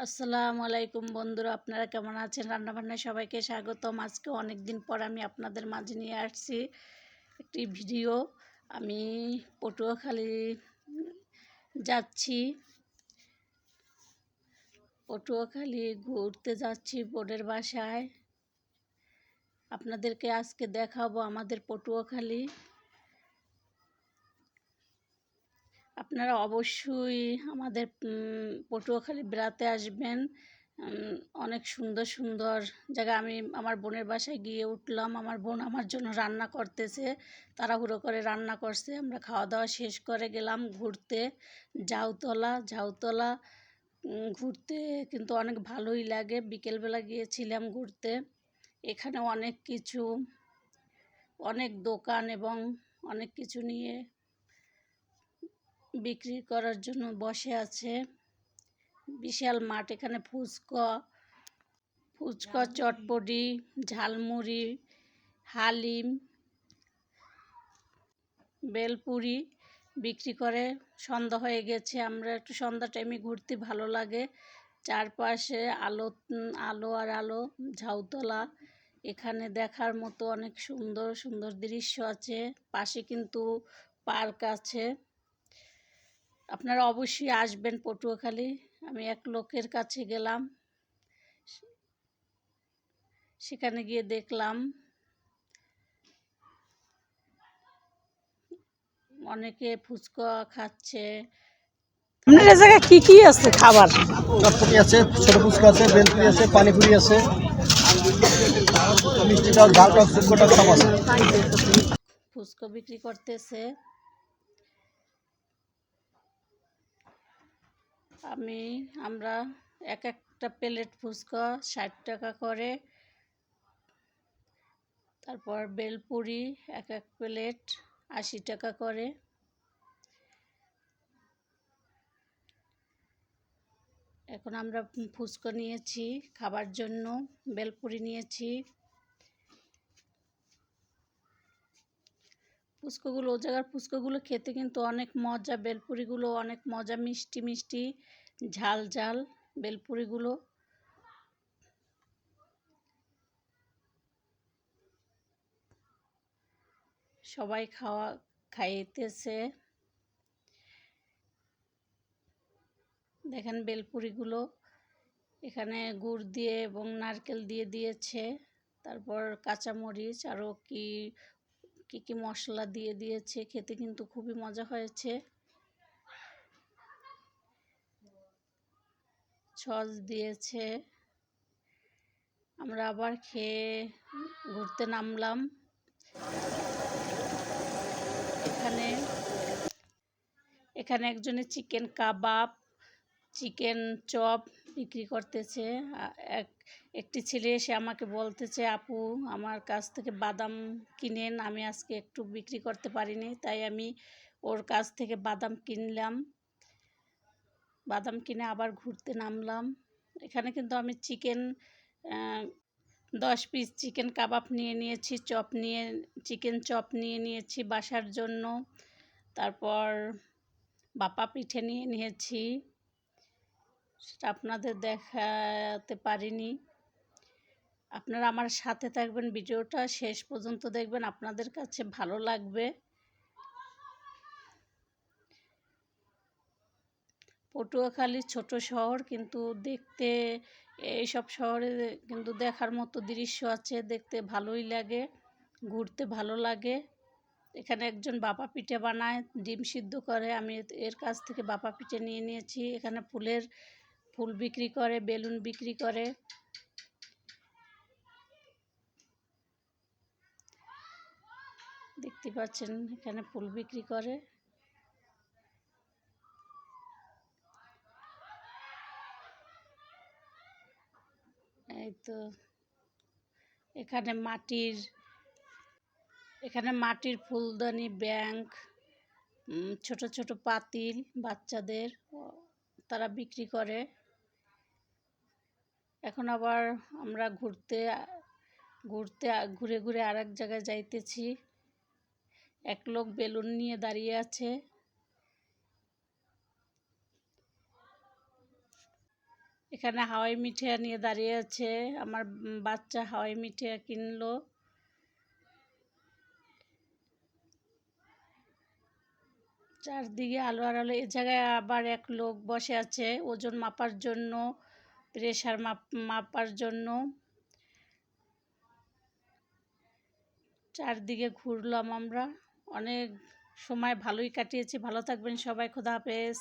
আসসালামু আলাইকুম বন্ধুরা, আপনারা কেমন আছেন? রান্নাবান্নায় সবাইকে স্বাগতম। আজকে অনেক দিন পর আমি আপনাদের মাঝে নিয়ে আসছি একটি ভিডিও। আমি পটুয়াখালী যাচ্ছি, পটুয়াখালী ঘুরতে যাচ্ছি বোনের বাসায়। আপনাদেরকে আজকে দেখাবো আমাদের পটুয়াখালী। আপনারা অবশ্যই আমাদের পটুয়াখালী বেড়াতে আসবেন। অনেক সুন্দর সুন্দর জায়গা। আমি আমার বোনের বাসায় গিয়ে উঠলাম। আমার বোন আমার জন্য রান্না করতেছে, তাড়াহুড়ো করে রান্না করছে। আমরা খাওয়া দাওয়া শেষ করে গেলাম ঘুরতে ঝাউতলা। ঘুরতে কিন্তু অনেক ভালোই লাগে। বিকেলবেলা গিয়েছিলাম ঘুরতে। এখানে অনেক দোকান এবং অনেক কিছু নিয়ে বিক্রি করার জন্য বসে আছে। বিশাল মাঠ। এখানে ফুচকা, চটপটি, ঝালমুড়ি, হালিম, বেলপুরি বিক্রি করে। সন্ধ্যা হয়ে গেছে, আমরা একটু সন্ধ্যা টাইমে ঘুরতে ভালো লাগে। চারপাশে আলো আলো আর আলো। ঝাউতলা এখানে দেখার মতো অনেক সুন্দর সুন্দর দৃশ্য আছে। পাশে কিন্তু পার্ক আছে। আপনারা অবশ্যই আসবেন পটুয়াখালী। আমি এক লোকের কাছে গেলাম, সেখানে গিয়ে দেখলাম অনেকে ফুচকা খাচ্ছে। আপনার এই জায়গায় কি আছে খাবার? চটপটি আছে, ছোট ফুচকা আছে, বেলপুরি আছে, পানিপুরি আছে, মিষ্টি টক, ঝাল টক, শুকনো টক সব আছে। ফুচকা বিক্রি করতেছে। আমরা এক একটা প্লেট ফুচকা 60 টাকা করে। তারপর বেলপুরি এক প্লেট 80 টাকা করে। এখন আমরা ফুচকা নিয়েছি খাবার জন্য, বেলপুরি নিয়েছি। ও জায়গার ফুচকাগুলো খেতে কিন্তু অনেক মজা। বেলপুরিগুলো অনেক মজা, মিষ্টি মিষ্টি, ঝাল ঝাল বেলপুরিগুলো। সবাই খাইতেছে। দেখেন বেলপুরিগুলো এখানে গুড় দিয়ে এবং নারকেল দিয়ে দিয়েছে। তারপর কাঁচামরিচ আরও কি কি মশলা দিয়ে দিয়েছে। খেতে কিন্তু খুবই মজা হয়েছে। সস দিয়েছে। আমরা আবার খেয়ে ঘুরতে নামলাম। এখানে একজনে চিকেন কাবাব, চিকেন চপ বিক্রি করতেছে। একটি ছেলে এসে আমাকে বলতেছে, আপু আমার কাছ থেকে বাদাম কিনেন। আমি আজকে একটু বিক্রি করতে পারিনি, তাই আমি ওর কাছ থেকে বাদাম কিনলাম। বাদাম কিনে আবার ঘুরতে নামলাম। এখানে কিন্তু আমি 10 পিস চিকেন কাবাব নিয়ে নিয়েছি, চিকেন চপ নিয়ে নিয়েছি বাসার জন্য। তারপর বাপা পিঠে নিয়ে নিয়েছি, সেটা আপনাদের দেখাতে পারিনি। আপনারা আমার সাথে থাকবেন, ভিডিওটা শেষ পর্যন্ত দেখবেন, আপনাদের কাছে ভালো লাগবে। পটুয়াখালী ছোট শহর, কিন্তু দেখতে এইসব শহরে কিন্তু দেখার মতো দৃশ্য আছে। দেখতে ভালোই লাগে, ঘুরতে ভালো লাগে। এখানে একজন বাপা পিঠে বানায়, ডিম সিদ্ধ করে। আমি এর কাছ থেকে বাপা পিঠে নিয়ে নিয়েছি। এখানে ফুল বিক্রি করে, বেলুন বিক্রি করে। দেখতে পাচ্ছেন এখানে ফুল বিক্রি করে। এই তো এখানে মাটির ফুলদানি, ব্যাংক, ছোট ছোট পাতিল বাচ্চাদের, তারা বিক্রি করে। এখন আবার আমরা ঘুরে ঘুরে আরেক জায়গায় যাইতেছি। এক লোক বেলুন নিয়ে দাঁড়িয়ে আছে। এখানে হাওয়াই মিঠাই নিয়ে দাঁড়িয়ে আছে, আমার বাচ্চা হাওয়াই মিঠাই কিনলো। চারদিকে আলো আর আলো। এ জায়গায় আবার এক লোক বসে আছে ওজন মাপার জন্য, প্রেশার মাপার জন্য। চারদিকে ঘুরলাম আমরা, অনেক সময় ভালোই কাটিয়েছি। ভালো থাকবেন সবাই, খোদা হাফেজ।